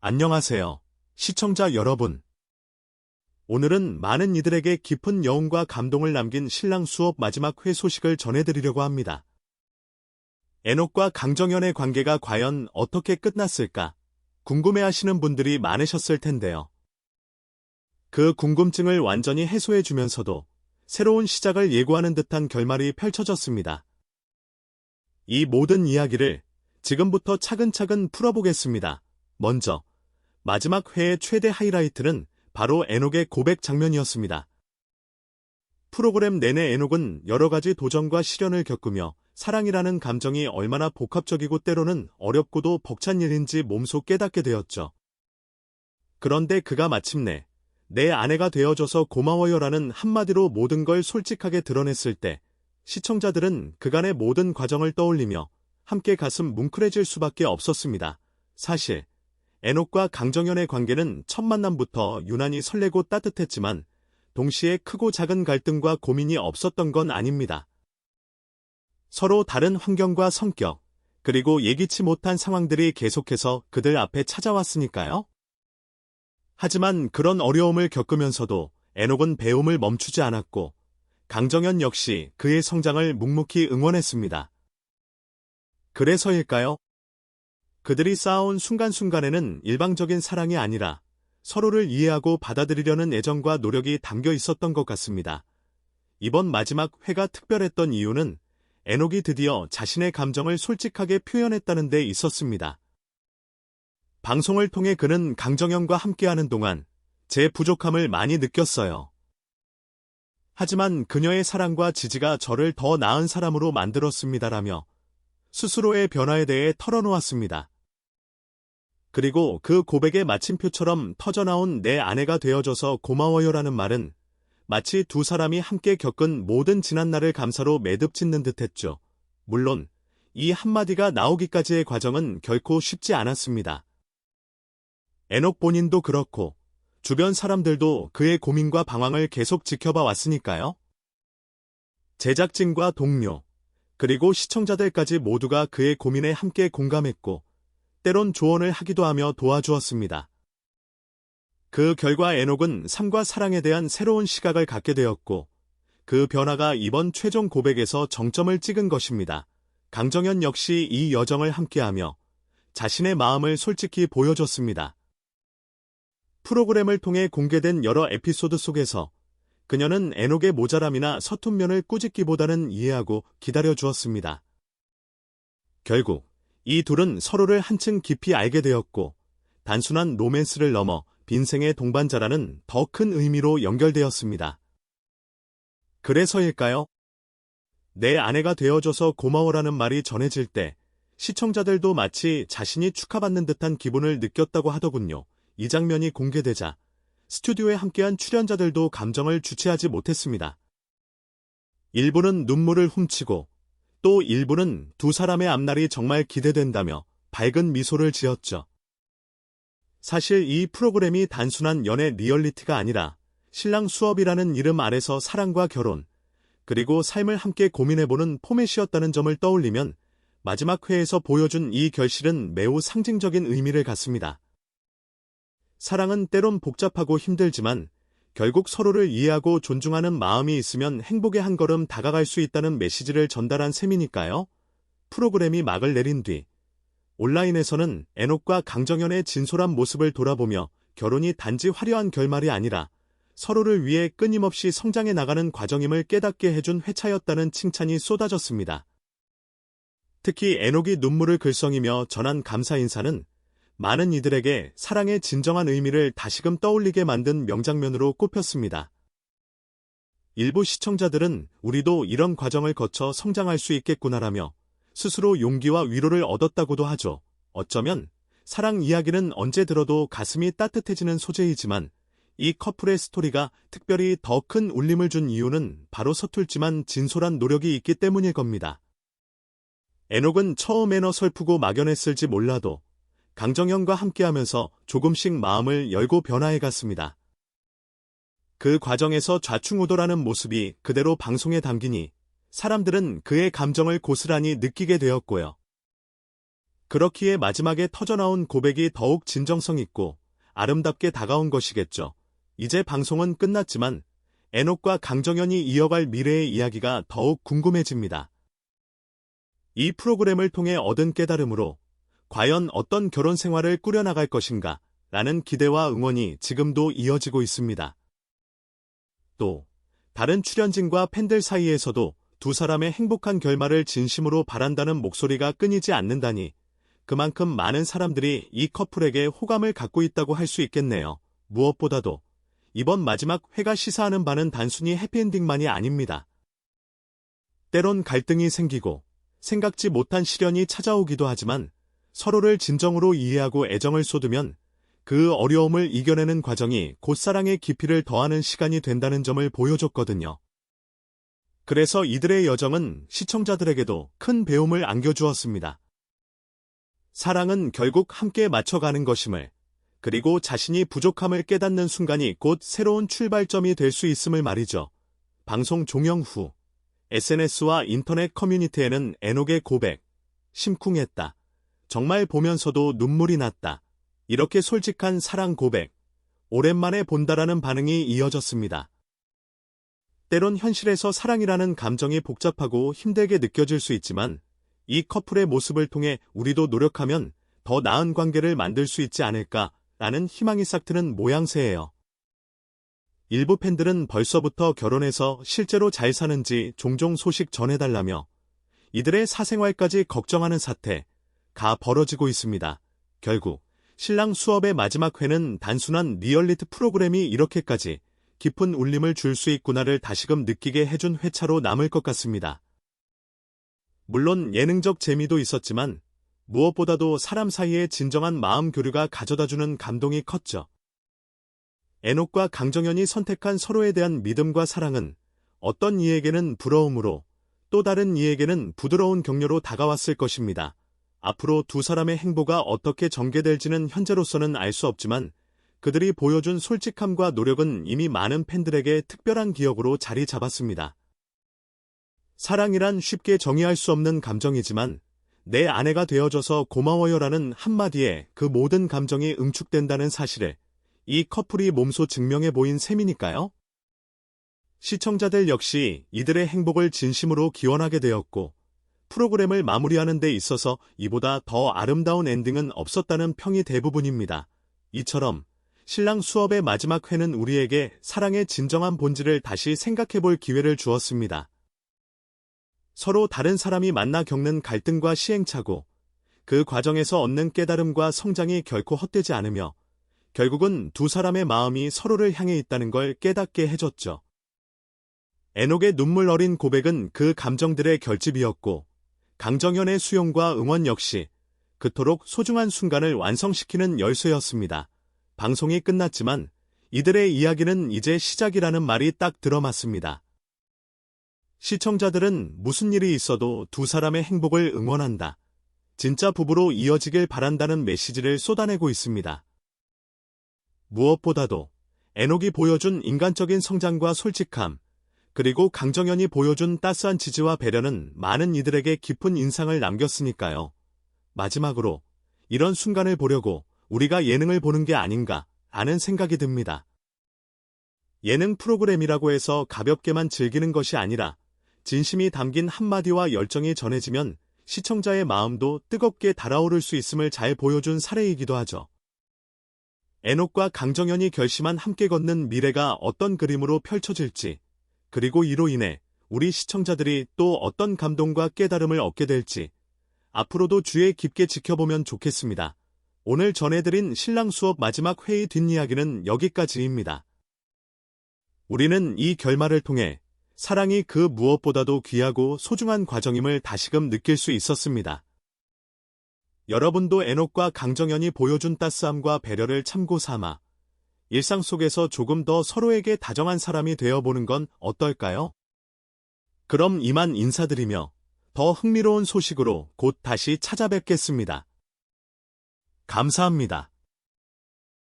안녕하세요, 시청자 여러분. 오늘은 많은 이들에게 깊은 여운과 감동을 남긴 신랑 수업 마지막 회 소식을 전해드리려고 합니다. 에녹과 강정연의 관계가 과연 어떻게 끝났을까? 궁금해하시는 분들이 많으셨을 텐데요. 그 궁금증을 완전히 해소해주면서도 새로운 시작을 예고하는 듯한 결말이 펼쳐졌습니다. 이 모든 이야기를 지금부터 차근차근 풀어보겠습니다. 먼저 마지막 회의 최대 하이라이트는 바로 에녹의 고백 장면이었습니다. 프로그램 내내 에녹은 여러 가지 도전과 시련을 겪으며 사랑이라는 감정이 얼마나 복합적이고 때로는 어렵고도 벅찬 일인지 몸소 깨닫게 되었죠. 그런데 그가 마침내 내 아내가 되어줘서 고마워요라는 한마디로 모든 걸 솔직하게 드러냈을 때 시청자들은 그간의 모든 과정을 떠올리며 함께 가슴 뭉클해질 수밖에 없었습니다. 사실 에녹과 강정연의 관계는 첫 만남부터 유난히 설레고 따뜻했지만 동시에 크고 작은 갈등과 고민이 없었던 건 아닙니다. 서로 다른 환경과 성격, 그리고 예기치 못한 상황들이 계속해서 그들 앞에 찾아왔으니까요. 하지만 그런 어려움을 겪으면서도 에녹은 배움을 멈추지 않았고 강정연 역시 그의 성장을 묵묵히 응원했습니다. 그래서일까요? 그들이 쌓아온 순간순간에는 일방적인 사랑이 아니라 서로를 이해하고 받아들이려는 애정과 노력이 담겨 있었던 것 같습니다. 이번 마지막 회가 특별했던 이유는 에녹이 드디어 자신의 감정을 솔직하게 표현했다는 데 있었습니다. 방송을 통해 그는 강정연과 함께하는 동안 제 부족함을 많이 느꼈어요. 하지만 그녀의 사랑과 지지가 저를 더 나은 사람으로 만들었습니다라며 스스로의 변화에 대해 털어놓았습니다. 그리고 그 고백의 마침표처럼 터져나온 내 아내가 되어줘서 고마워요라는 말은 마치 두 사람이 함께 겪은 모든 지난날을 감사로 매듭 짓는 듯했죠. 물론 이 한마디가 나오기까지의 과정은 결코 쉽지 않았습니다. 에녹 본인도 그렇고 주변 사람들도 그의 고민과 방황을 계속 지켜봐 왔으니까요. 제작진과 동료, 그리고 시청자들까지 모두가 그의 고민에 함께 공감했고 때론 조언을 하기도 하며 도와주었습니다. 그 결과 에녹은 삶과 사랑에 대한 새로운 시각을 갖게 되었고 그 변화가 이번 최종 고백에서 정점을 찍은 것입니다. 강정연 역시 이 여정을 함께하며 자신의 마음을 솔직히 보여줬습니다. 프로그램을 통해 공개된 여러 에피소드 속에서 그녀는 에녹의 모자람이나 서툰 면을 꾸짖기보다는 이해하고 기다려주었습니다. 결국 이 둘은 서로를 한층 깊이 알게 되었고 단순한 로맨스를 넘어 빈생의 동반자라는 더 큰 의미로 연결되었습니다. 그래서일까요? 내 아내가 되어줘서 고마워라는 말이 전해질 때 시청자들도 마치 자신이 축하받는 듯한 기분을 느꼈다고 하더군요. 이 장면이 공개되자 스튜디오에 함께한 출연자들도 감정을 주체하지 못했습니다. 일부는 눈물을 훔치고 또 일부는 두 사람의 앞날이 정말 기대된다며 밝은 미소를 지었죠. 사실 이 프로그램이 단순한 연애 리얼리티가 아니라 신랑 수업이라는 이름 아래서 사랑과 결혼, 그리고 삶을 함께 고민해보는 포맷이었다는 점을 떠올리면 마지막 회에서 보여준 이 결실은 매우 상징적인 의미를 갖습니다. 사랑은 때론 복잡하고 힘들지만 결국 서로를 이해하고 존중하는 마음이 있으면 행복의 한 걸음 다가갈 수 있다는 메시지를 전달한 셈이니까요. 프로그램이 막을 내린 뒤 온라인에서는 에녹과 강정연의 진솔한 모습을 돌아보며 결혼이 단지 화려한 결말이 아니라 서로를 위해 끊임없이 성장해 나가는 과정임을 깨닫게 해준 회차였다는 칭찬이 쏟아졌습니다. 특히 에녹이 눈물을 글썽이며 전한 감사 인사는 많은 이들에게 사랑의 진정한 의미를 다시금 떠올리게 만든 명장면으로 꼽혔습니다. 일부 시청자들은 우리도 이런 과정을 거쳐 성장할 수 있겠구나라며 스스로 용기와 위로를 얻었다고도 하죠. 어쩌면 사랑 이야기는 언제 들어도 가슴이 따뜻해지는 소재이지만 이 커플의 스토리가 특별히 더 큰 울림을 준 이유는 바로 서툴지만 진솔한 노력이 있기 때문일 겁니다. 에녹은 처음엔 어설프고 막연했을지 몰라도 강정연과 함께하면서 조금씩 마음을 열고 변화해갔습니다. 그 과정에서 좌충우돌하는 모습이 그대로 방송에 담기니 사람들은 그의 감정을 고스란히 느끼게 되었고요. 그렇기에 마지막에 터져나온 고백이 더욱 진정성 있고 아름답게 다가온 것이겠죠. 이제 방송은 끝났지만 에녹과 강정연이 이어갈 미래의 이야기가 더욱 궁금해집니다. 이 프로그램을 통해 얻은 깨달음으로 과연 어떤 결혼 생활을 꾸려나갈 것인가 라는 기대와 응원이 지금도 이어지고 있습니다. 또 다른 출연진과 팬들 사이에서도 두 사람의 행복한 결말을 진심으로 바란다는 목소리가 끊이지 않는다니 그만큼 많은 사람들이 이 커플에게 호감을 갖고 있다고 할 수 있겠네요. 무엇보다도 이번 마지막 회가 시사하는 바는 단순히 해피엔딩만이 아닙니다. 때론 갈등이 생기고 생각지 못한 시련이 찾아오기도 하지만 서로를 진정으로 이해하고 애정을 쏟으면 그 어려움을 이겨내는 과정이 곧 사랑의 깊이를 더하는 시간이 된다는 점을 보여줬거든요. 그래서 이들의 여정은 시청자들에게도 큰 배움을 안겨주었습니다. 사랑은 결국 함께 맞춰가는 것임을, 그리고 자신이 부족함을 깨닫는 순간이 곧 새로운 출발점이 될 수 있음을 말이죠. 방송 종영 후 SNS와 인터넷 커뮤니티에는 에녹의 고백, 심쿵했다. 정말 보면서도 눈물이 났다. 이렇게 솔직한 사랑 고백, 오랜만에 본다라는 반응이 이어졌습니다. 때론 현실에서 사랑이라는 감정이 복잡하고 힘들게 느껴질 수 있지만 이 커플의 모습을 통해 우리도 노력하면 더 나은 관계를 만들 수 있지 않을까라는 희망이 싹트는 모양새예요. 일부 팬들은 벌써부터 결혼해서 실제로 잘 사는지 종종 소식 전해달라며 이들의 사생활까지 걱정하는 사태가 벌어지고 있습니다. 결국 신랑 수업의 마지막 회는 단순한 리얼리티 프로그램이 이렇게까지 깊은 울림을 줄 수 있구나를 다시금 느끼게 해준 회차로 남을 것 같습니다. 물론 예능적 재미도 있었지만 무엇보다도 사람 사이의 진정한 마음 교류가 가져다주는 감동이 컸죠. 에녹과 강정연이 선택한 서로에 대한 믿음과 사랑은 어떤 이에게는 부러움으로 또 다른 이에게는 부드러운 격려로 다가왔을 것입니다. 앞으로 두 사람의 행보가 어떻게 전개될지는 현재로서는 알 수 없지만 그들이 보여준 솔직함과 노력은 이미 많은 팬들에게 특별한 기억으로 자리 잡았습니다. 사랑이란 쉽게 정의할 수 없는 감정이지만 내 아내가 되어줘서 고마워요라는 한마디에 그 모든 감정이 응축된다는 사실을 이 커플이 몸소 증명해 보인 셈이니까요. 시청자들 역시 이들의 행복을 진심으로 기원하게 되었고 프로그램을 마무리하는 데 있어서 이보다 더 아름다운 엔딩은 없었다는 평이 대부분입니다. 이처럼 신랑 수업의 마지막 회는 우리에게 사랑의 진정한 본질을 다시 생각해 볼 기회를 주었습니다. 서로 다른 사람이 만나 겪는 갈등과 시행착오, 그 과정에서 얻는 깨달음과 성장이 결코 헛되지 않으며 결국은 두 사람의 마음이 서로를 향해 있다는 걸 깨닫게 해줬죠. 에녹의 눈물 어린 고백은 그 감정들의 결집이었고 강정연의 수용과 응원 역시 그토록 소중한 순간을 완성시키는 열쇠였습니다. 방송이 끝났지만 이들의 이야기는 이제 시작이라는 말이 딱 들어맞습니다. 시청자들은 무슨 일이 있어도 두 사람의 행복을 응원한다. 진짜 부부로 이어지길 바란다는 메시지를 쏟아내고 있습니다. 무엇보다도 에녹이 보여준 인간적인 성장과 솔직함, 그리고 강정연이 보여준 따스한 지지와 배려는 많은 이들에게 깊은 인상을 남겼으니까요. 마지막으로 이런 순간을 보려고 우리가 예능을 보는 게 아닌가 하는 생각이 듭니다. 예능 프로그램이라고 해서 가볍게만 즐기는 것이 아니라 진심이 담긴 한마디와 열정이 전해지면 시청자의 마음도 뜨겁게 달아오를 수 있음을 잘 보여준 사례이기도 하죠. 에녹과 강정연이 결심한 함께 걷는 미래가 어떤 그림으로 펼쳐질지, 그리고 이로 인해 우리 시청자들이 또 어떤 감동과 깨달음을 얻게 될지 앞으로도 주의 깊게 지켜보면 좋겠습니다. 오늘 전해드린 신랑 수업 마지막 회의 뒷이야기는 여기까지입니다. 우리는 이 결말을 통해 사랑이 그 무엇보다도 귀하고 소중한 과정임을 다시금 느낄 수 있었습니다. 여러분도 에녹과 강정연이 보여준 따스함과 배려를 참고 삼아 일상 속에서 조금 더 서로에게 다정한 사람이 되어보는 건 어떨까요? 그럼 이만 인사드리며 더 흥미로운 소식으로 곧 다시 찾아뵙겠습니다. 감사합니다.